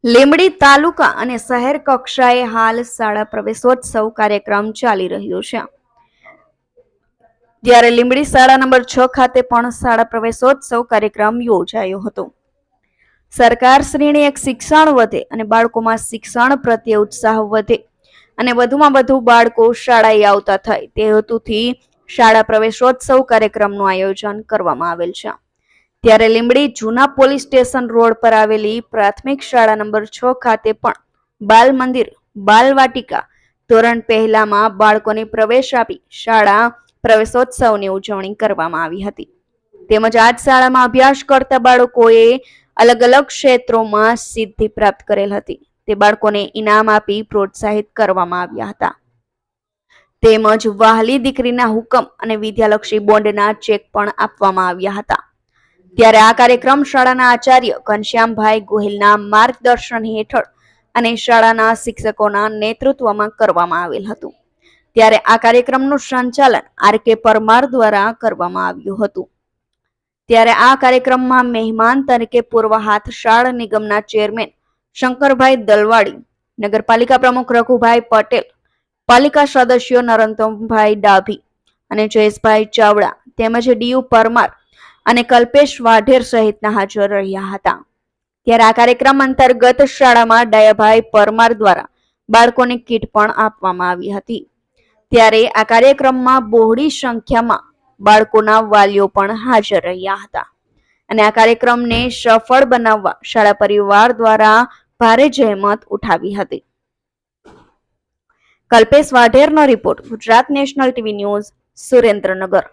લીંબડી તાલુકા અને શહેર કક્ષાએ હાલ શાળા પ્રવેશોત્સવ કાર્યક્રમ ચાલી રહ્યો છે, ત્યારે લીંબડી શાળા નંબર 6 ખાતે પણ શાળા પ્રવેશોત્સવ કાર્યક્રમ યોજાયો હતો. સરકારશ્રીની એક શિક્ષણ વધે અને બાળકોમાં શિક્ષણ પ્રત્યે ઉત્સાહ વધે અને વધુમાં વધુ બાળકો શાળાએ આવતા થાય તે હેતુથી શાળા પ્રવેશોત્સવ કાર્યક્રમનું આયોજન કરવામાં આવેલ છે. ત્યારે લીંબડી જૂના પોલીસ સ્ટેશન રોડ પર આવેલી પ્રાથમિક શાળા નંબર 6 ખાતે પણ બાલ મંદિર, બાલવાટિકા, ધોરણ પહેલામાં બાળકોને પ્રવેશ આપી શાળા પ્રવેશોત્સવની ઉજવણી કરવામાં આવી હતી. તેમજ આ શાળામાં અભ્યાસ કરતા બાળકોએ અલગ અલગ ક્ષેત્રોમાં સિદ્ધિ પ્રાપ્ત કરેલ હતી. તે બાળકોને ઇનામ આપી પ્રોત્સાહિત કરવામાં આવ્યા હતા. તેમજ વહાલી દીકરીના હુકમ અને વિદ્યાલક્ષી બોન્ડના ચેક પણ આપવામાં આવ્યા હતા. ત્યારે આ કાર્યક્રમ શાળાના આચાર્ય ઘનશ્યામભાઈ ગોહિલના માર્ગદર્શન હેઠળ અને શાળાના શિક્ષકોના નેતૃત્વમાં કરવામાં આવેલ હતું. ત્યારે આ કાર્યક્રમનું સંચાલન આર.કે. પરમાર દ્વારા કરવામાં આવ્યું હતું. ત્યારે આ કાર્યક્રમમાં મહેમાન તરીકે પૂર્વ હાથશાળ નિગમના ચેરમેન શંકરભાઈ દલવાડી, નગરપાલિકા પ્રમુખ રઘુભાઈ પટેલ, પાલિકા સદસ્યો નરોત્તમભાઈ ડાભી અને જયેશભાઈ ચાવડા તેમજ ડીયુ પરમાર અને કલ્પેશ વાઢેર સહિતના હાજર રહ્યા હતા. ત્યારે આ કાર્યક્રમ અંતર્ગત શાળામાં ડાયાભાઈ પરમાર દ્વારા બાળકોને કીટ પણ આપવામાં આવી હતી. ત્યારે આ કાર્યક્રમમાં બહોળી સંખ્યામાં બાળકોના વાલીઓ પણ હાજર રહ્યા હતા અને આ કાર્યક્રમને સફળ બનાવવા શાળા પરિવાર દ્વારા ભારે જહેમત ઉઠાવી હતી. કલ્પેશ વાઢેરનો report, Gujarat national TV news, Surendranagar.